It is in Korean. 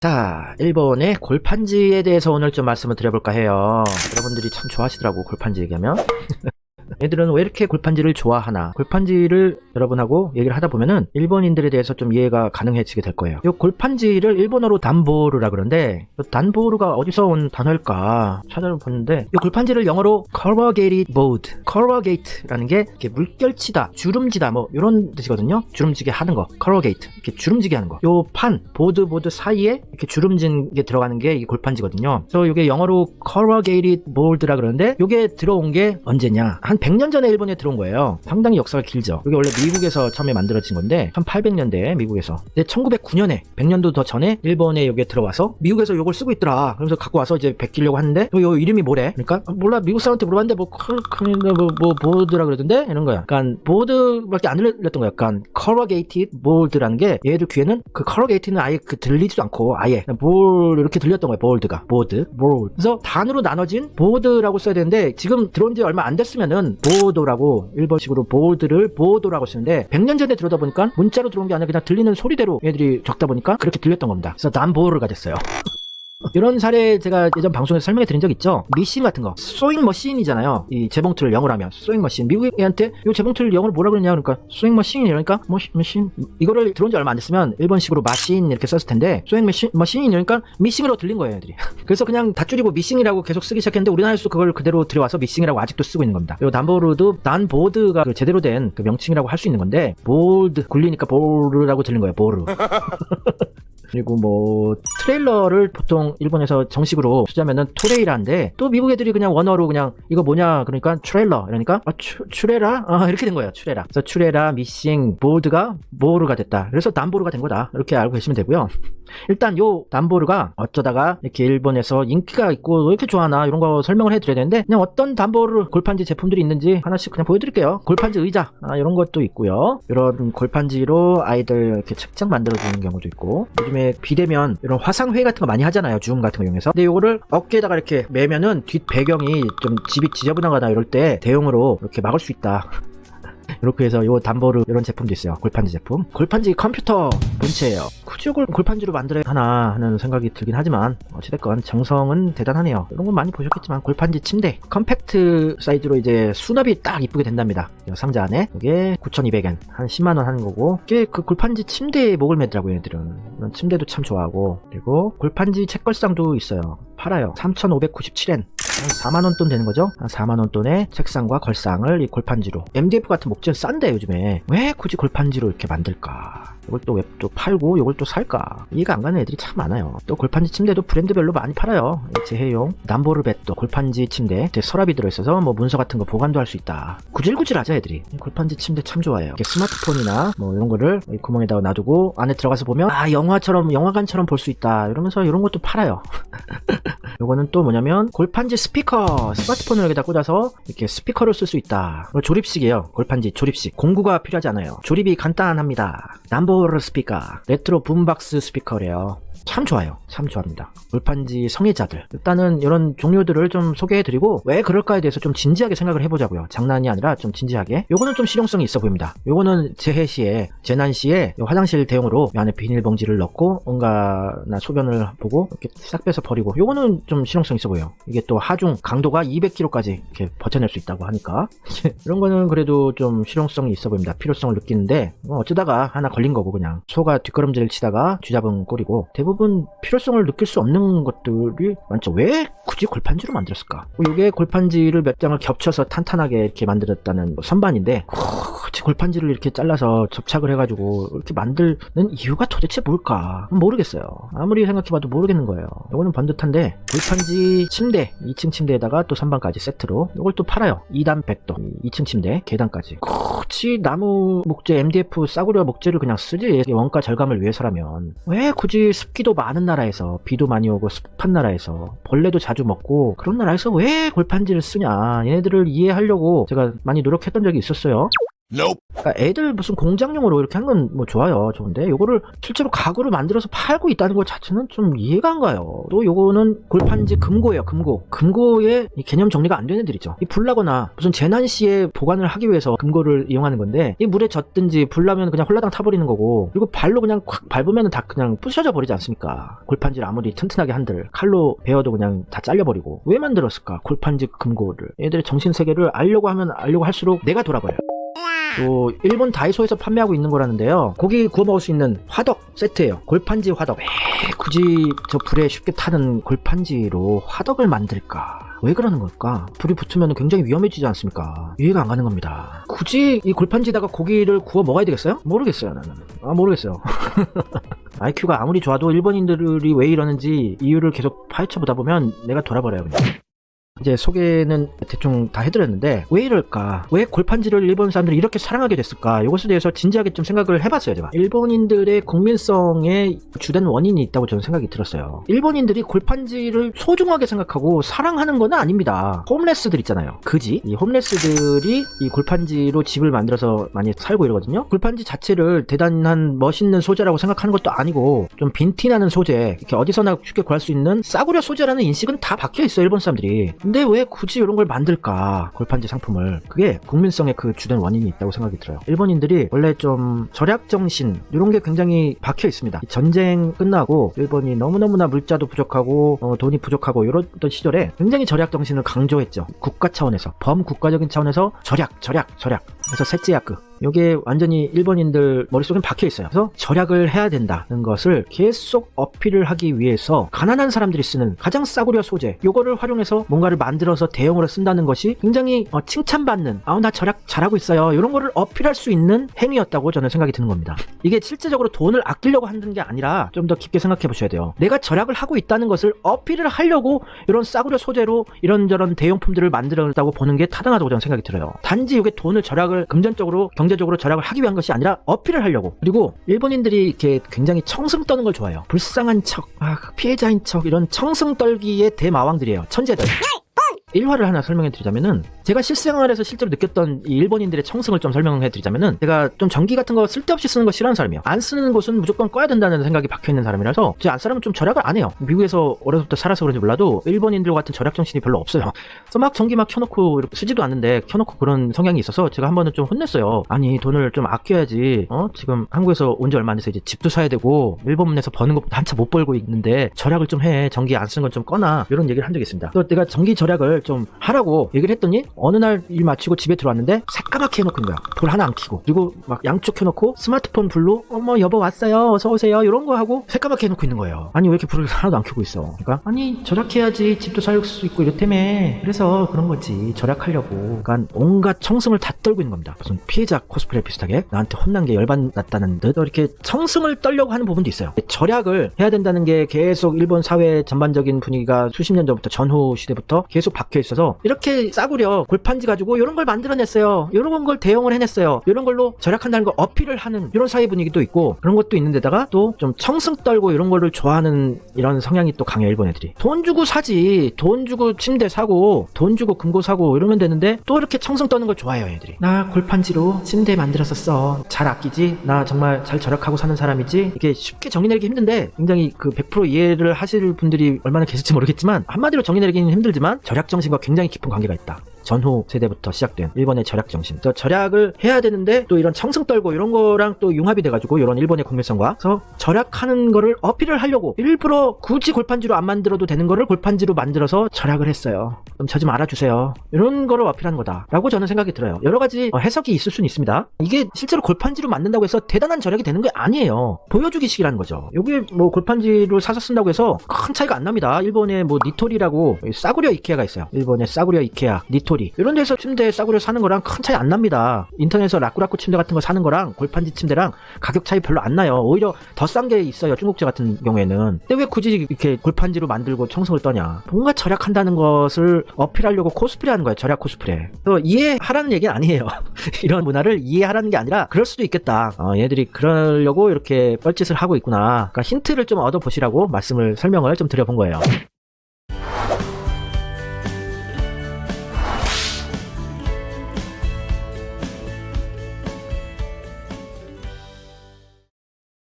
자, 일본의 골판지에 대해서 오늘 좀 말씀을 드려볼까 해요. 여러분들이 참 좋아하시더라고, 골판지 얘기하면. 얘들은 왜 이렇게 골판지를 좋아하나? 골판지를 여러분하고 얘기를 하다 보면은 일본인들에 대해서 좀 이해가 가능해지게 될 거예요. 이 골판지를 일본어로 단보르라 그러는데, 단보르가 어디서 온 단어일까 찾아보는데, 이 골판지를 영어로 corrugated board, corrugate라는 게 이렇게 물결치다, 주름지다, 뭐 이런 뜻이거든요. 주름지게 하는 거, corrugate, 이렇게 주름지게 하는 거. 요 판, 보드 사이에 이렇게 주름진 게 들어가는 게 이 골판지거든요. 그래서 이게 영어로 corrugated board라 그러는데, 이게 들어온 게 언제냐? 한 100년 전에 일본에 들어온 거예요. 상당히 역사가 길죠. 이게 원래 미국에서 처음에 만들어진 건데 1800년대에 미국에서. 근데 1909년에 100년도 더 전에 일본에 여기에 들어와서 미국에서 이걸 쓰고 있더라. 그래서 갖고 와서 이제 베끼려고 하는데 요 이름이 뭐래? 그러니까 몰라. 미국 사람한테 물어봤는데 뭐 보드라 그러던데 이런 거야. 약간 보드밖에 안 들렸던 거야. 약간 corrugated board라는 게 얘들 귀에는 그 corrugated는 아예 그 들리지도 않고 아예 board 이렇게 들렸던 거야. board가 board. 그래서 단으로 나눠진 보드라고 써야 되는데 지금 들어온 지 얼마 안 됐으면은 보도라고 일본식으로 보드를 보도라고 쓰는데 100년 전에 들어다 보니까 문자로 들어온 게 아니라 그냥 들리는 소리대로 얘들이 적다 보니까 그렇게 들렸던 겁니다. 그래서 남보르가 됐어요. 이런 사례 제가 예전 방송에서 설명해 드린 적 있죠? 미싱 같은 거. 소잉 머신이잖아요. 이 재봉틀을 영어로 하면. 소잉 머신. 미국 애한테 이 재봉틀을 영어로 뭐라 그러냐 그러니까 소잉 머신 이러니까 머신. 이거를 들어온 지 얼마 안 됐으면 일본식으로 마신 이렇게 썼을 텐데 소잉 머신 이러니까 미싱으로 들린 거예요, 애들이. 그래서 그냥 다 줄이고 미싱이라고 계속 쓰기 시작했는데 우리나라에서 그걸 그대로 들여와서 미싱이라고 아직도 쓰고 있는 겁니다. 그리고 단보르도 단보드가 그 제대로 된 그 명칭이라고 할 수 있는 건데 볼드 굴리니까 보르라고 들린 거예요, 보르. 그리고 뭐 트레일러를 보통 일본에서 정식으로 쓰자면은 토레이라인데 또 미국 애들이 그냥 원어로 그냥 이거 뭐냐 그러니까 트레일러 이러니까 추레라 이렇게 된 거예요. 추레라. 그래서 추레라 미싱 보드가 보르가 됐다. 그래서 단보르가 된 거다. 이렇게 알고 계시면 되고요. 일단 요 단보르가 어쩌다가 이렇게 일본에서 인기가 있고 왜 이렇게 좋아하나 이런 거 설명을 해드려야 되는데 그냥 어떤 단보르 골판지 제품들이 있는지 하나씩 그냥 보여드릴게요. 골판지 의자 이런 것도 있고요. 이런 골판지로 아이들 이렇게 책장 만들어주는 경우도 있고 요즘에 비대면 이런 화상회의 같은 거 많이 하잖아요. 줌 같은 거 이용해서. 근데 요거를 어깨에다가 이렇게 매면은 뒷 배경이 좀 집이 지저분하거나 이럴 때 대용으로 이렇게 막을 수 있다. 이렇게 해서 요 단보르 이런 제품도 있어요. 골판지 제품. 골판지 컴퓨터 본체예요. 굳이 이걸 골판지로 만들어야 하나 하는 생각이 들긴 하지만 어찌됐건 정성은 대단하네요. 이런 건 많이 보셨겠지만 골판지 침대 컴팩트 사이즈로 이제 수납이 딱 이쁘게 된답니다. 상자 안에 이게 9,200엔 한 10만원 하는 거고 이게 그 골판지 침대에 목을 매더라고요. 얘들은 이런 침대도 참 좋아하고 그리고 골판지 책걸상도 있어요. 팔아요. 3,597엔 한 4만원 돈 되는 거죠? 한 4만원 돈의 책상과 걸상을 이 골판지로. MDF 같은 목재는 싼데 요즘에 왜 굳이 골판지로 이렇게 만들까? 이걸 또 왜 또 팔고 이걸 또 살까? 이해가 안 가는 애들이 참 많아요. 또 골판지 침대도 브랜드별로 많이 팔아요. 재해용 남보르 벳도 골판지 침대 서랍이 들어있어서 뭐 문서 같은 거 보관도 할 수 있다. 구질구질하죠 애들이. 골판지 침대 참 좋아해요. 스마트폰이나 뭐 이런 거를 이 구멍에다가 놔두고 안에 들어가서 보면 영화관처럼 볼 수 있다 이러면서 이런 것도 팔아요. 요거는 또 뭐냐면 골판지 스피커. 스마트폰을 여기다 꽂아서 이렇게 스피커를 쓸 수 있다. 조립식이에요. 골판지 조립식. 공구가 필요하지 않아요. 조립이 간단합니다. 남보르 스피커. 레트로 붐박스 스피커래요. 참 좋아요. 참 좋아합니다. 골판지 성애자들. 일단은 이런 종류들을 좀 소개해드리고 왜 그럴까에 대해서 좀 진지하게 생각을 해보자고요. 장난이 아니라 좀 진지하게. 요거는 좀 실용성이 있어 보입니다. 요거는 재난시에 화장실 대용으로 안에 비닐봉지를 넣고 뭔가나 소변을 보고 이렇게 싹 빼서 버리고 요거는 좀 실용성 있어 보여요. 이게 또 하중 강도가 200kg까지 이렇게 버텨낼 수 있다고 하니까 이런 거는 그래도 좀 실용성이 있어 보입니다. 필요성을 느끼는데 어쩌다가 하나 걸린 거고 그냥 소가 뒷걸음질을 치다가 쥐잡은 꼴이고 대부분 필요성을 느낄 수 없는 것들이 많죠. 왜 굳이 골판지로 만들었을까? 이게 골판지를 몇 장을 겹쳐서 탄탄하게 이렇게 만들었다는 선반인데 굳이 골판지를 이렇게 잘라서 접착을 해가지고 이렇게 만드는 이유가 도대체 뭘까? 모르겠어요. 아무리 생각해봐도 모르겠는 거예요. 이거는 번듯한데 골판지 침대 2층 침대에다가 또 선반까지 세트로 이걸 또 팔아요. 2단 100도 2층 침대 계단까지. 굳이 나무 목재 MDF 싸구려 목재를 그냥 쓰지. 원가 절감을 위해서라면 왜 굳이 습기도 많은 나라에서 비도 많이 오고 습한 나라에서 벌레도 자주 먹고 그런 나라에서 왜 골판지를 쓰냐 얘네들을 이해하려고 제가 많이 노력했던 적이 있었어요. 그러니까 애들 무슨 공장용으로 이렇게 한 건 뭐 좋아요. 좋은데 요거를 실제로 가구를 만들어서 팔고 있다는 것 자체는 좀 이해가 안 가요. 또 요거는 골판지 금고예요. 금고의 이 개념 정리가 안 되는 애들이죠. 이 불나거나 무슨 재난 시에 보관을 하기 위해서 금고를 이용하는 건데 이 물에 젖든지 불나면 그냥 홀라당 타버리는 거고 그리고 발로 그냥 콱 밟으면 다 그냥 부셔져 버리지 않습니까? 골판지를 아무리 튼튼하게 한들 칼로 베어도 그냥 다 잘려버리고 왜 만들었을까? 골판지 금고를 애들의 정신세계를 알려고 하면 알려고 할수록 내가 돌아버려요. 또 일본 다이소에서 판매하고 있는 거라는데요. 고기 구워 먹을 수 있는 화덕 세트예요. 골판지 화덕. 왜 굳이 저 불에 쉽게 타는 골판지로 화덕을 만들까? 왜 그러는 걸까? 불이 붙으면 굉장히 위험해지지 않습니까? 이해가 안 가는 겁니다. 굳이 이 골판지에다가 고기를 구워 먹어야 되겠어요? 모르겠어요, 나는. 모르겠어요. IQ가 아무리 좋아도 일본인들이 왜 이러는지 이유를 계속 파헤쳐보다 보면 내가 돌아버려요, 그냥. 이제 소개는 대충 다 해드렸는데 왜 이럴까? 왜 골판지를 일본 사람들이 이렇게 사랑하게 됐을까? 이것에 대해서 진지하게 좀 생각을 해봤어요. 제가 일본인들의 국민성에 주된 원인이 있다고 저는 생각이 들었어요. 일본인들이 골판지를 소중하게 생각하고 사랑하는 건 아닙니다. 홈레스들 있잖아요. 그지? 이 홈레스들이 이 골판지로 집을 만들어서 많이 살고 이러거든요. 골판지 자체를 대단한 멋있는 소재라고 생각하는 것도 아니고 좀 빈티나는 소재, 이렇게 어디서나 쉽게 구할 수 있는 싸구려 소재라는 인식은 다 박혀있어요, 일본 사람들이. 근데 왜 굳이 이런 걸 만들까? 골판지 상품을. 그게 국민성의 그 주된 원인이 있다고 생각이 들어요. 일본인들이 원래 좀 절약정신 이런 게 굉장히 박혀 있습니다. 전쟁 끝나고 일본이 너무너무나 물자도 부족하고 돈이 부족하고 이러던 시절에 굉장히 절약정신을 강조했죠. 국가 차원에서, 범국가적인 차원에서 절약. 그래서 셋째야크. 요게 완전히 일본인들 머릿속엔 박혀있어요. 그래서 절약을 해야 된다는 것을 계속 어필을 하기 위해서 가난한 사람들이 쓰는 가장 싸구려 소재 요거를 활용해서 뭔가를 만들어서 대용으로 쓴다는 것이 굉장히 칭찬받는 나 절약 잘하고 있어요 이런 거를 어필할 수 있는 행위였다고 저는 생각이 드는 겁니다. 이게 실제적으로 돈을 아끼려고 하는 게 아니라 좀 더 깊게 생각해 보셔야 돼요. 내가 절약을 하고 있다는 것을 어필을 하려고 이런 싸구려 소재로 이런저런 대용품들을 만들었다고 보는 게 타당하다고 저는 생각이 들어요. 단지 이게 돈을 절약을 금전적으로 경제적으로 절약을 하기 위한 것이 아니라 어필을 하려고. 그리고 일본인들이 이렇게 굉장히 청승 떠는 걸 좋아해요. 불쌍한 척, 피해자인 척 이런 청승 떨기의 대마왕들이에요. 천재들. 일화를 하나 설명해 드리자면은 제가 실생활에서 실제로 느꼈던 이 일본인들의 청승을 좀 설명해 드리자면은 제가 좀 전기 같은 거 쓸데없이 쓰는 거 싫어하는 사람이에요. 안 쓰는 곳은 무조건 꺼야 된다는 생각이 박혀있는 사람이라서 제가 안 쓰면 좀 절약을 안 해요. 미국에서 어려서부터 살아서 그런지 몰라도 일본인들 같은 절약 정신이 별로 없어요. 그래서 막 전기 막 켜놓고 이렇게 쓰지도 않는데 켜놓고 그런 성향이 있어서 제가 한 번은 좀 혼냈어요. 아니 돈을 좀 아껴야지. 지금 한국에서 온 지 얼마 안 돼서 이제 집도 사야 되고 일본에서 버는 것보다 한참 못 벌고 있는데 절약을 좀 해. 전기 안 쓰는 건 좀 꺼놔. 이런 얘기를 한 적이 있습니다. 그래서 내가 전기 절약을 좀 하라고 얘기를 했더니 어느 날 일 마치고 집에 들어왔는데 새까맣게 해놓고 있는 거야. 불 하나 안 켜고. 그리고 막 양쪽 켜놓고 스마트폰 불로 어머 여보 왔어요 어서오세요 이런 거 하고 새까맣게 해놓고 있는 거예요. 아니 왜 이렇게 불을 하나도 안 켜고 있어. 그러니까 아니 절약해야지 집도 살 수 있고 이렇다며. 그래서 그런 거지 절약하려고. 그러니까 온갖 청승을 다 떨고 있는 겁니다. 무슨 피해자 코스프레 비슷하게 나한테 혼난 게 열받았다는 듯 이렇게 청승을 떨려고 하는 부분도 있어요. 절약을 해야 된다는 게 계속 일본 사회 전반적인 분위기가 수십 년 전부터 전후 시대부터 계속 박혀 있어서 이렇게 싸구려 골판지 가지고 이런 걸 만들어냈어요. 이런 걸 대용을 해냈어요. 이런 걸로 절약한다는 걸 어필을 하는 이런 사회 분위기도 있고 그런 것도 있는데다가 또 좀 청승 떨고 이런 거를 좋아하는 이런 성향이 또 강해 일본 애들이. 돈 주고 사지. 돈 주고 침대 사고 돈 주고 금고 사고 이러면 되는데 또 이렇게 청승 떠는 걸 좋아해요 애들이. 나 골판지로 침대 만들었었어. 잘 아끼지. 나 정말 잘 절약하고 사는 사람이지. 이게 쉽게 정의 내리기 힘든데 굉장히 그 100% 이해를 하실 분들이 얼마나 계실지 모르겠지만 한마디로 정의 내리기는 힘들지만 절약 정신과 굉장히 깊은 관계가 있다. 전후 세대부터 시작된 일본의 절약 정신. 절약을 해야 되는데 또 이런 청승 떨고 이런 거랑 또 융합이 돼가지고 이런 일본의 국민성과 그래서 절약하는 거를 어필을 하려고 일부러 굳이 골판지로 안 만들어도 되는 거를 골판지로 만들어서 절약을 했어요. 그럼 저 좀 알아주세요. 이런 거를 어필하는 거다 라고 저는 생각이 들어요. 여러 가지 해석이 있을 수는 있습니다. 이게 실제로 골판지로 만든다고 해서 대단한 절약이 되는 게 아니에요. 보여주기식이라는 거죠. 이게 뭐 골판지로 사서 쓴다고 해서 큰 차이가 안 납니다. 일본의 뭐 니토리라고 싸구려 이케아가 있어요. 일본의 싸구려 이케아 니토리 이런 데서 침대 싸구려 사는 거랑 큰 차이 안 납니다. 인터넷에서 라꾸라꾸 침대 같은 거 사는 거랑 골판지 침대랑 가격 차이 별로 안 나요. 오히려 더 싼 게 있어요. 중국제 같은 경우에는. 근데 왜 굳이 이렇게 골판지로 만들고 청승을 떠냐. 뭔가 절약한다는 것을 어필하려고 코스프레 하는 거예요. 절약 코스프레. 그래서 이해하라는 얘기는 아니에요. 이런 문화를 이해하라는 게 아니라 그럴 수도 있겠다. 얘들이 그러려고 이렇게 뻘짓을 하고 있구나. 그러니까 힌트를 좀 얻어보시라고 설명을 좀 드려본 거예요.